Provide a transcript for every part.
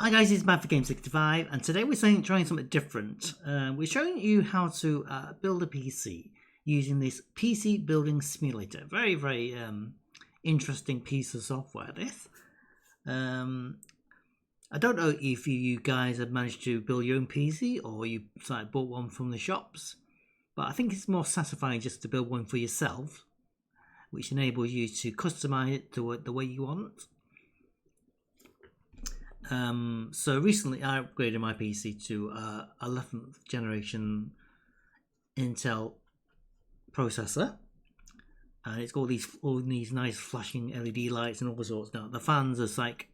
Hi guys, it's Matt for Game65, and today we're trying something different. We're showing you how to build a PC using this PC building simulator. Very interesting piece of software. This. I don't know if you guys have managed to build your own PC or you bought one from the shops, but I think it's more satisfying just to build one for yourself, which enables you to customize it to the way you want. So recently I upgraded my PC to 11th generation Intel processor, and it's got all these nice flashing LED lights and all sorts. Now the fans are like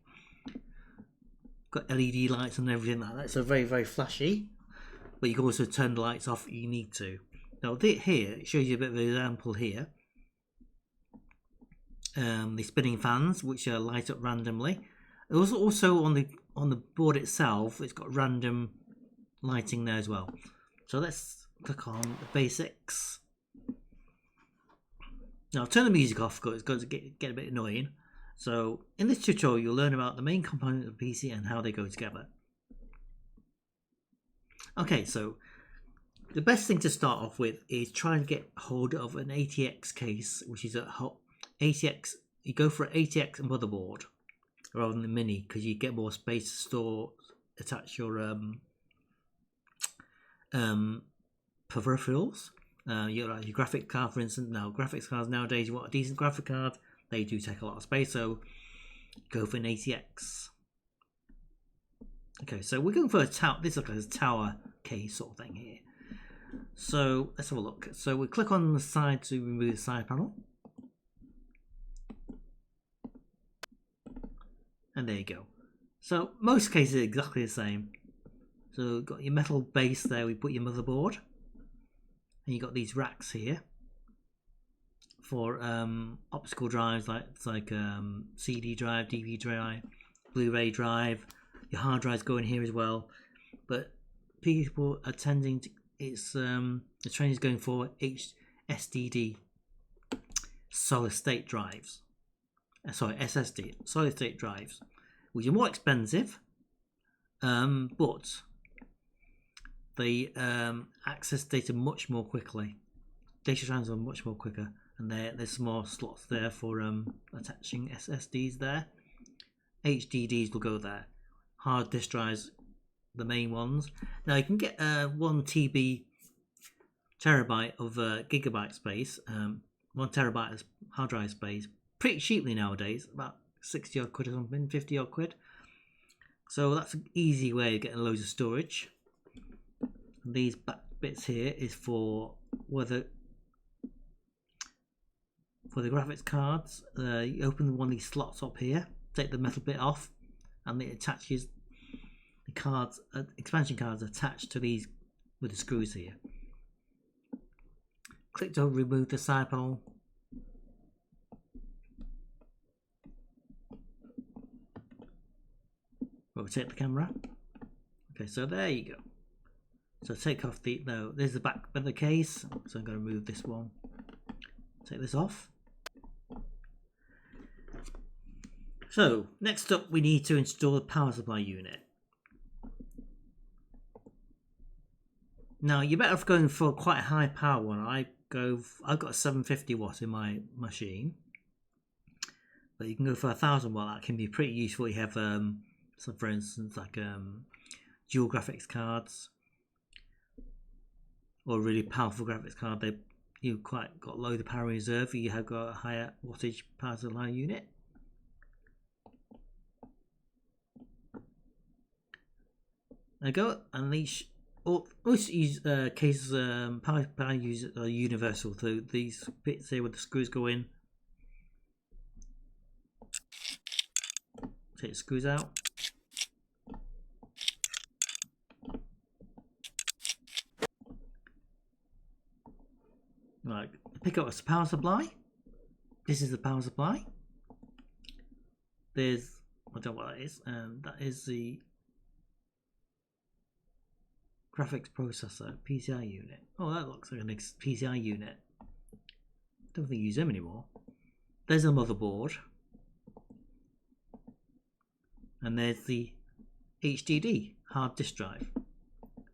got LED lights and everything like that, so very flashy, but you can also turn the lights off if you need to. Now here it shows you a bit of an example here. The spinning fans, which light up randomly. Also on the board itself, it's got random lighting there as well. So let's click on the basics. Now I'll turn the music off because it's going to get a bit annoying. So in this tutorial, you'll learn about the main components of the PC and how they go together. Okay, so the best thing to start off with is try and get hold of an ATX case, which is ATX. You go for an ATX motherboard rather than the mini, because you get more space to store, attach your peripherals. Your graphic card, for instance. Now graphics cards nowadays, you want a decent graphic card, they do take a lot of space, so go for an ATX. Okay, so we're going for a tower. This looks like a tower case sort of thing here. So let's have a look. So we click on the side to remove the side panel. And there you go. So most cases are exactly the same. So you've got your metal base there, we put your motherboard. And you've got these racks here for optical drives like CD drive, DVD drive, Blu-ray drive. Your hard drives go in here as well. But people are tending to, the trend is going for SSD, solid state drives. SSD, solid state drives, which are more expensive, but they access data much more quickly. Data transfer much more quicker, and there's some more slots there for attaching SSDs there. HDDs will go there. Hard disk drives, the main ones. Now you can get 1 terabyte of gigabyte space, 1 terabyte of hard drive space, pretty cheaply nowadays, about 60 odd quid or something, 50 odd quid. So that's an easy way of getting loads of storage. And these back bits here is for the graphics cards. You open one of these slots up here, take the metal bit off, and it attaches the cards, expansion cards attached to these with the screws here. Click to remove the side panel. Rotate the camera. Okay, so there you go. So take off there's the back of the case. So I'm going to remove this one. Take this off. So next up, we need to install the power supply unit. Now you're better off going for quite a high power one. I've got a 750 watt in my machine, but you can go for 1000 watt. That can be pretty useful. You have so for instance, like dual graphics cards or a really powerful graphics card, you've quite got low the power reserve. You have got a higher wattage power supply unit. There you go, and most cases power users are universal. So these bits here where the screws go in, take the screws out. Right, pick up a power supply. This is the power supply. I don't know what that is. That is the graphics processor PCI unit. Oh, that looks like an PCI unit. Don't think you use them anymore. There's a motherboard, and there's the HDD, hard disk drive,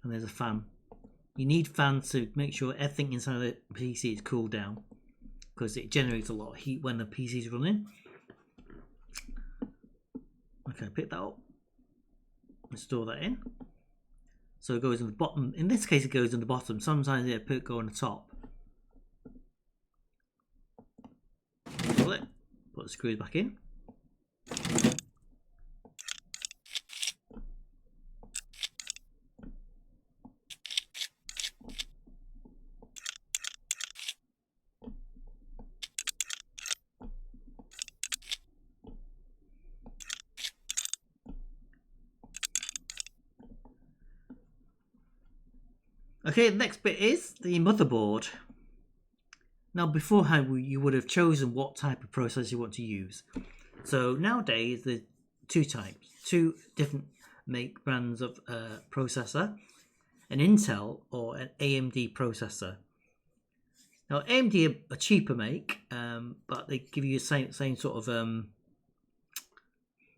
and there's a fan. You need fans to make sure everything inside the PC is cooled down, because it generates a lot of heat when the PC is running. Okay, pick that up and store that in. So it goes in the bottom. In this case, it goes in the bottom. Sometimes it go on the top. Pull it. Put the screws back in. Okay, the next bit is the motherboard. Now, beforehand, you would have chosen what type of processor you want to use. So nowadays, there's two types, two different make brands of processor, an Intel or an AMD processor. Now, AMD are a cheaper make, but they give you the same sort of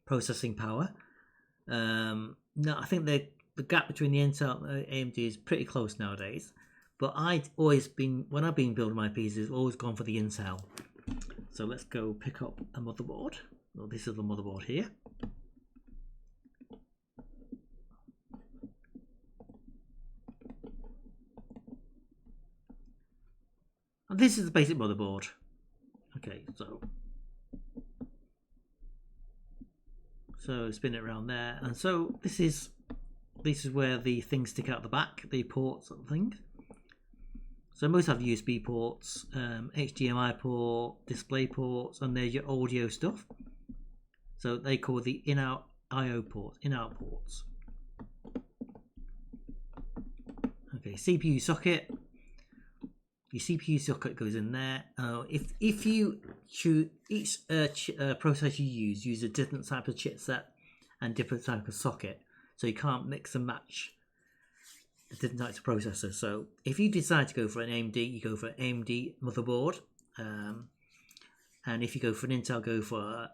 processing power. Now, I think the gap between the Intel and AMD is pretty close nowadays. But when I've been building my PCs, I've always gone for the Intel. So let's go pick up a motherboard. Well, this is the motherboard here. And this is the basic motherboard. Okay, so spin it around there, and so this is where the things stick out the back, the ports and things. So most have USB ports, HDMI port, display ports, and there's your audio stuff. So they call the in-out I/O ports, in-out ports. Okay, CPU socket. Your CPU socket goes in there. If you choose each processor you use a different type of chipset and different type of socket, so you can't mix and match the different types of processors. So if you decide to go for an AMD, you go for an AMD motherboard, and if you go for an Intel, go for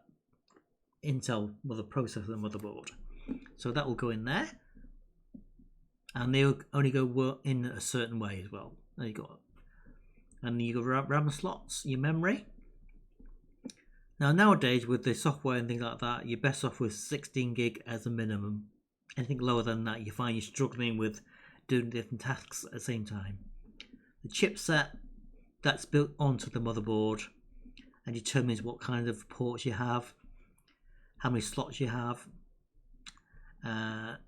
Intel processor motherboard. So that will go in there, and they will only go in a certain way as well. There you go. And you got RAM slots, your memory. Now nowadays with the software and things like that, you're best off with 16 gig as a minimum. Anything lower than that, you find you're struggling with doing different tasks at the same time. The chipset that's built onto the motherboard and determines what kind of ports you have, how many slots you have, and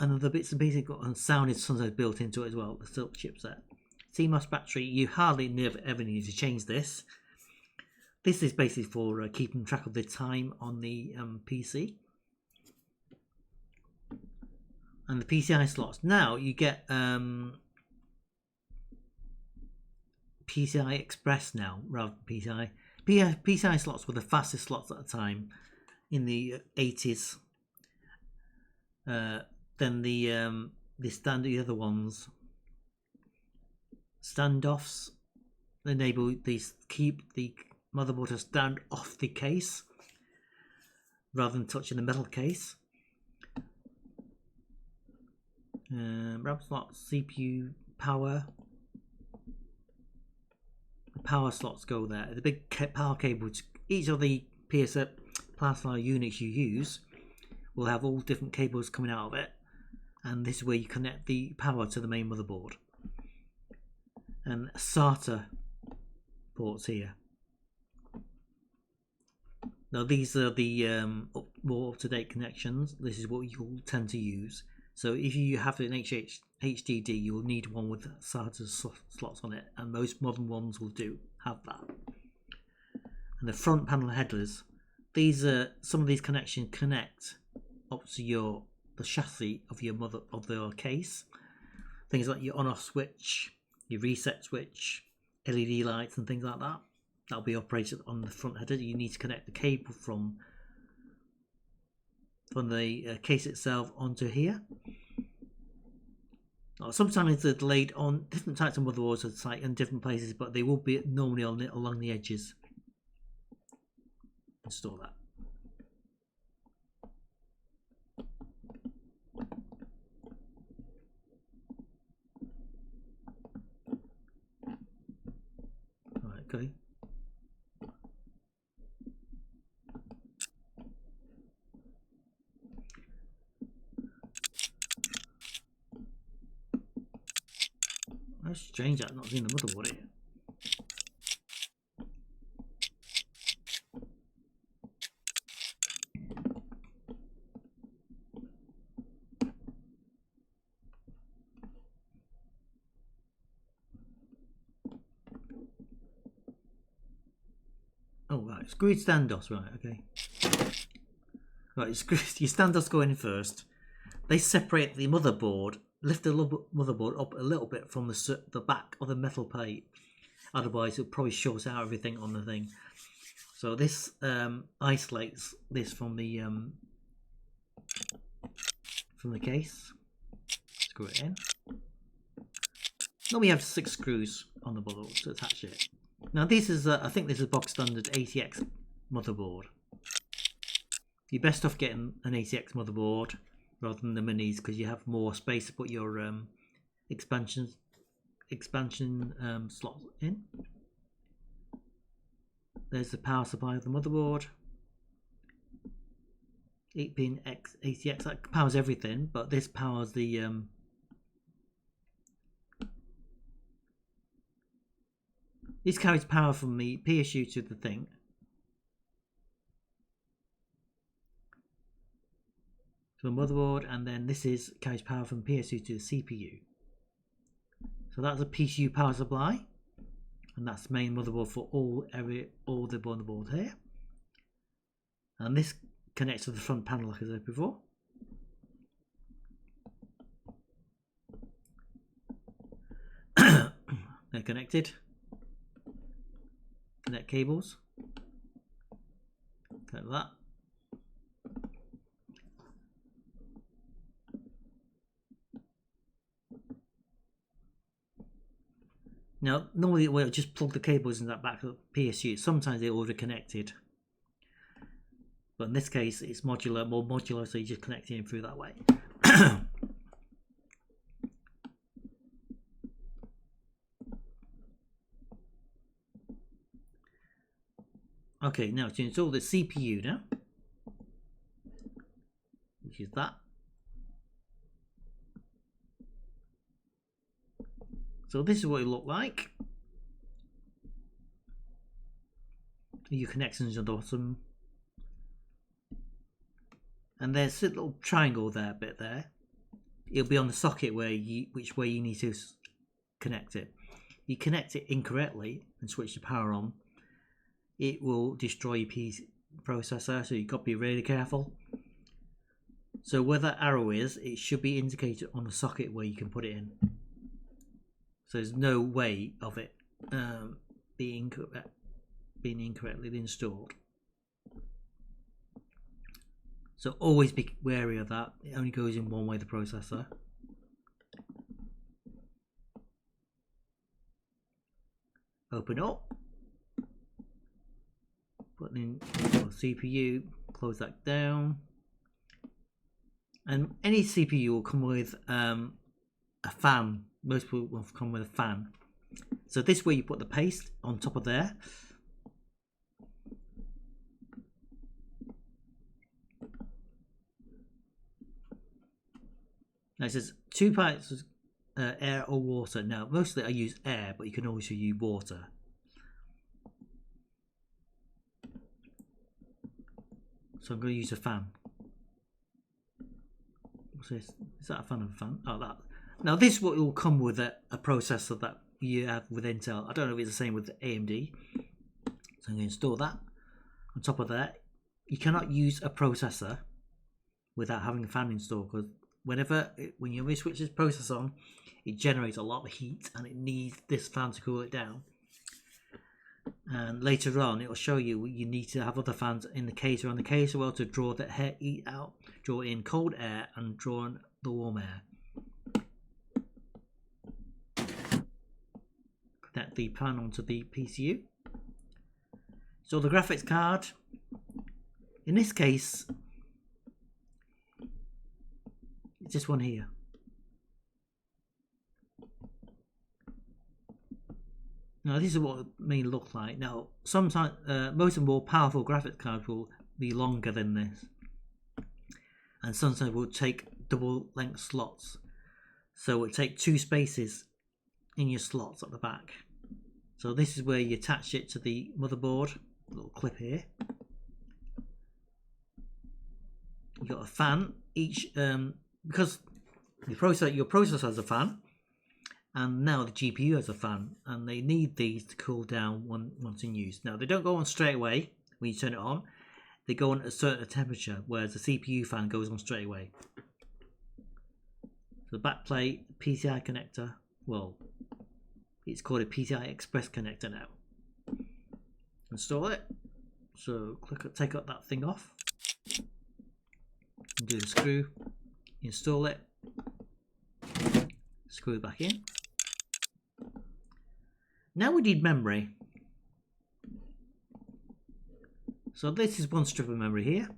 other bits and pieces, and sound is sometimes built into it as well, the silk chipset. CMOS battery, you hardly ever need to change this. This is basically for keeping track of the time on the PC. And the PCI slots. Now you get PCI Express now rather than PCI. PCI slots were the fastest slots at the time in the 80s. Then the other ones, standoffs, enable these, keep the motherboard to stand off the case rather than touching the metal case. RAM slots, CPU power. The power slots go there. The big power cables. Each of the power supply units you use will have all different cables coming out of it, and this is where you connect the power to the main motherboard. And SATA ports here. Now these are the more up-to-date connections. This is what you'll tend to use. So if you have an HDD, you will need one with SATA slots on it, and most modern ones will have that. And the front panel headers, these are some of these connections connect up to the chassis of your case. Things like your on-off switch, your reset switch, LED lights, and things like that. That'll be operated on the front header. You need to connect the cable from the case itself onto here. Sometimes they're delayed on different types of motherboards at site in different places, but they will be normally along the edges. Install that. strange I've not seen the motherboard here. Oh right, screwed standoffs, right, okay. Right, your standoffs go in first. They separate the motherboard, lift the motherboard up a little bit from the back of the metal plate. Otherwise, it'll probably short out everything on the thing. So this isolates this from the case. Screw it in. Now we have 6 screws on the board to attach it. Now this is, I think this is box standard ATX motherboard. You're best off getting an ATX motherboard rather than the minis because you have more space to put your expansion slots in. There's the power supply of the motherboard. 8-pin ATX, that powers everything, but this powers the this carries power from the PSU to the thing. To the motherboard, and then this carries power from PSU to the CPU. So that's a PSU power supply, and that's the main motherboard for all the motherboard here. And this connects to the front panel like I said before. They're connected. Connect cables. Like that. Now, normally we'll just plug the cables in that back of PSU. Sometimes they're already connected. But in this case, it's modular, more modular, so you just connect it in through that way. Okay, now to install the CPU now, which is that. So this is what it looked like. Your connections on the bottom. And there's a little triangle there, bit there. It'll be on the socket which way you need to connect it. If you connect it incorrectly and switch the power on, it will destroy your PC processor, so you've got to be really careful. So where that arrow is, it should be indicated on the socket where you can put it in. So there's no way of it being incorrectly installed. So always be wary of that. It only goes in one way, the processor. Open up. Put in the CPU. Close that down. And any CPU will come with a fan. Most people will come with a fan. So this way you put the paste on top of there. Now it says 2 parts air or water. Now mostly I use air, but you can also use water. So I'm going to use a fan. What's this? Is that a fan of a fan? Oh, that. Now this will come with a processor that you have with Intel. I don't know if it's the same with AMD. So I'm going to install that. On top of that, you cannot use a processor without having a fan installed, because when you switch this processor on, it generates a lot of heat and it needs this fan to cool it down. And later on, it will show you need to have other fans in the case or on the case as well to draw the heat out, draw in cold air and draw in the warm air. Connect the pan onto the PCU. So the graphics card, in this case, it's this one here. Now this is what it may look like. Now sometimes most of the more powerful graphics cards will be longer than this, and sometimes will take double length slots. So it'll take 2 spaces in your slots at the back. So this is where you attach it to the motherboard. Little clip here. You've got a fan. Each because your processor has a fan, and now the GPU has a fan, and they need these to cool down once in use. Now they don't go on straight away when you turn it on. They go on at a certain temperature, whereas the CPU fan goes on straight away. So the backplate, PCI connector, well, it's called a PCI Express connector now. Install it. So take up that thing off. Do the screw. Install it. Screw it back in. Now we need memory. So this is one strip of memory here.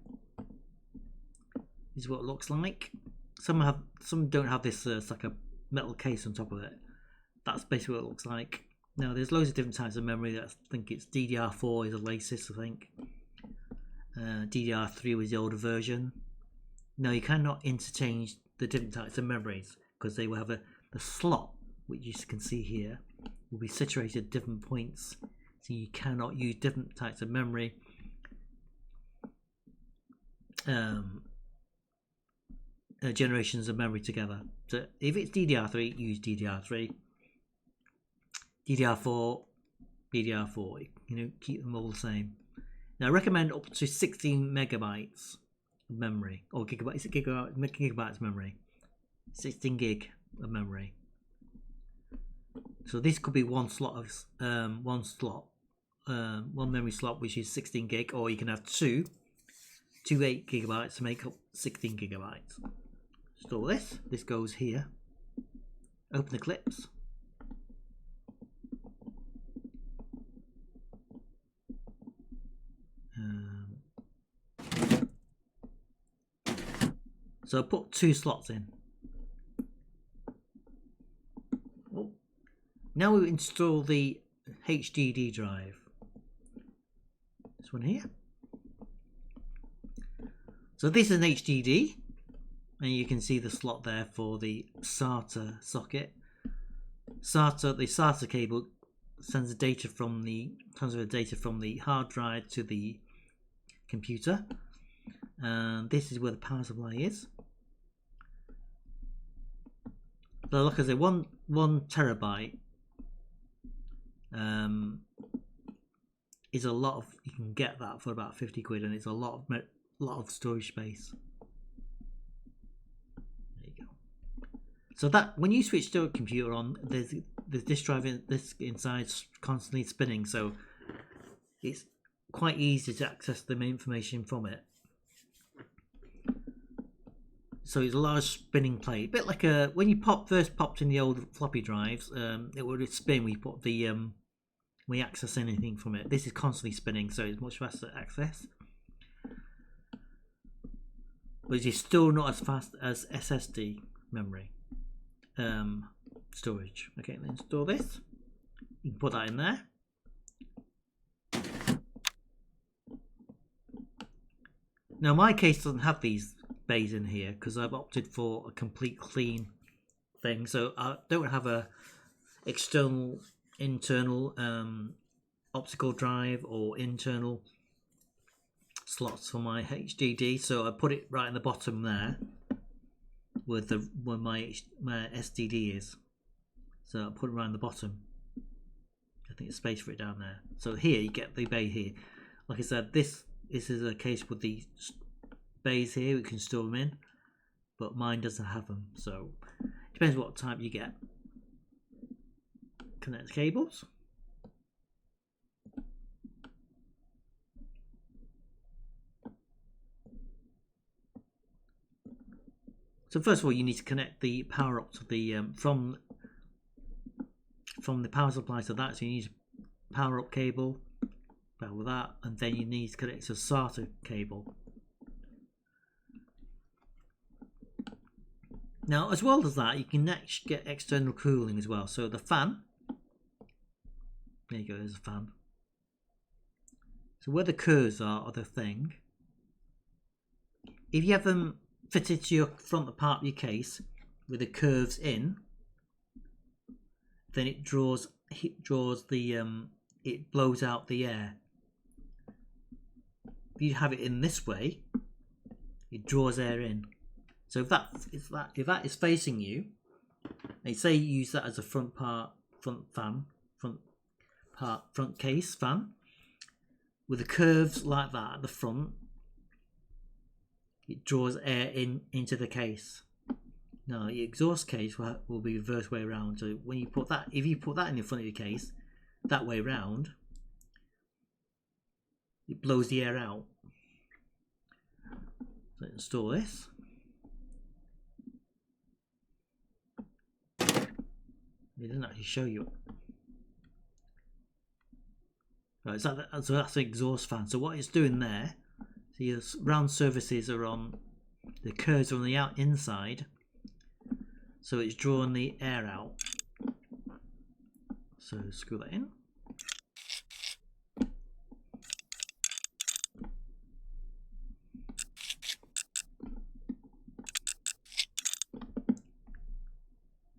This is what it looks like. Some don't have this. It's like a metal case on top of it. That's basically what it looks like. Now there's loads of different types of memory. I think it's DDR4 is the latest. I think DDR3 was the older version. Now you cannot interchange the different types of memories because they will have the slot, which you can see here, will be situated at different points. So you cannot use different types of memory. Generations of memory together. So if it's DDR3, use DDR3. DDR4, DDR4. You know, keep them all the same. Now I recommend up to 16 megabytes of memory, or gigabytes. Gigabytes memory. 16 gig of memory. So this could be one slot of one memory slot, which is 16 gig, or you can have two 8 gigabytes to make up 16 gigabytes. Install this. This goes here. Open the clips. So put 2 slots in. Oh. Now we install the HDD drive. This one here. So this is an HDD, and you can see the slot there for the SATA socket. The SATA cable transfers data from the hard drive to the computer, and this is where the power supply is. So like I said, one terabyte is a lot of. You can get that for about 50 quid, and it's a lot of storage space. There you go. So that when you switch to a computer on, there's this drive this inside constantly spinning, so it's quite easy to access the information from it. So it's a large spinning plate, a bit like when you first popped in the old floppy drives, it would spin when you put the when you access anything from it. This is constantly spinning, so it's much faster to access. But it is still not as fast as SSD memory storage. Okay, let's install this. You can put that in there. Now my case doesn't have these bays in here because I've opted for a complete clean thing, so I don't have a external internal optical drive or internal slots for my HDD, so I put it right in the bottom there where my SDD is. So I put it right in the bottom. I think there's space for it down there. So here you get the bay here. Like I said, this is a case with the bays here. We can store them in, but mine doesn't have them. So it depends what type you get. Connect the cables. So first of all, you need to connect the power up to the from the power supply to that. So you need a power up cable, power that, and then you need to connect to a SATA cable. Now, as well as that, you can next get external cooling as well. So the fan, there you go, there's a fan. So where the curves are the thing. If you have them fitted to your front part of your case with the curves in, then it draws the it blows out the air. If you have it in this way, it draws air in. So if that is facing you, they say you use that as a front case fan with the curves like that at the front. It draws air into the case. Now the exhaust case will be the reverse way around. So when you put that, if you put that in the front of your case, that way round, it blows the air out. So install this. It doesn't actually show you. Right, so that's the exhaust fan. So what it's doing there, so your round surfaces are on, the curves are on the inside, so it's drawing the air out. So screw that in.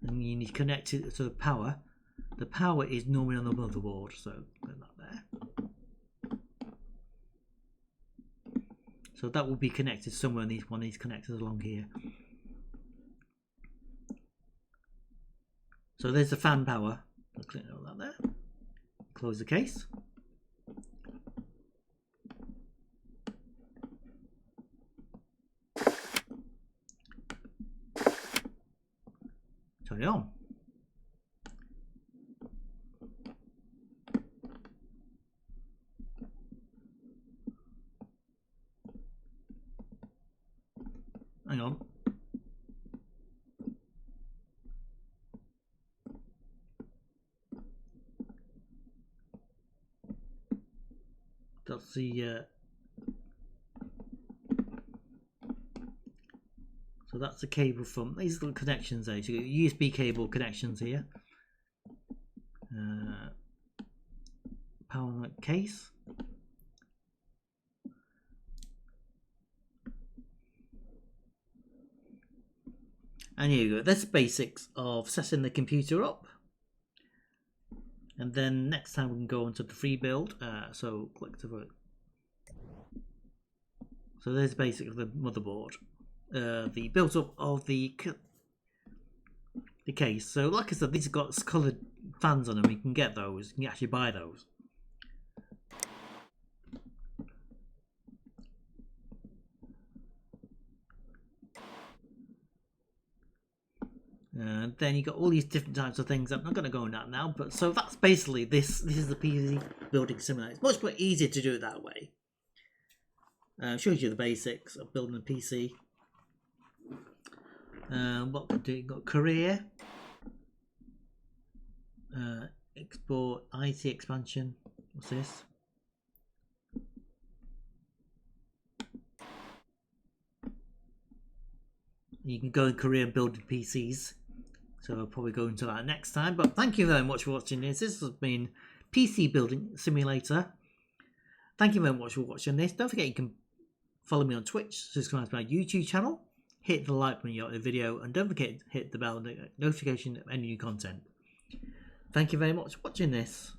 And you need to connect it to the power. The power is normally on the motherboard, so put that there. So that will be connected somewhere in one of these connectors along here. So there's the fan power. I'll click all that there. Close the case. Turn it on. Hang on. That's the so that's the cable from these little connections there. So you got USB cable connections here. Power case. And here you go. That's basics of setting the computer up. And then next time we can go on to the free build. So click to vote. So there's basically the motherboard. The build up of the case. So like I said, these have got coloured fans on them. You can get those. You can actually buy those. And then you got all these different types of things. I'm not going to go on that now, but so that's basically this. This is the PC building simulator. It's much more easier to do it that way. Shows you the basics of building a PC. What we do? Got career, export, IT expansion. What's this? You can go in career building PCs. So I'll probably go into that next time. But thank you very much for watching this. This has been PC Building Simulator. Thank you very much for watching this. Don't forget you can follow me on Twitch, subscribe to my YouTube channel, hit the like when you like the video, and don't forget to hit the bell notification of any new content. Thank you very much for watching this.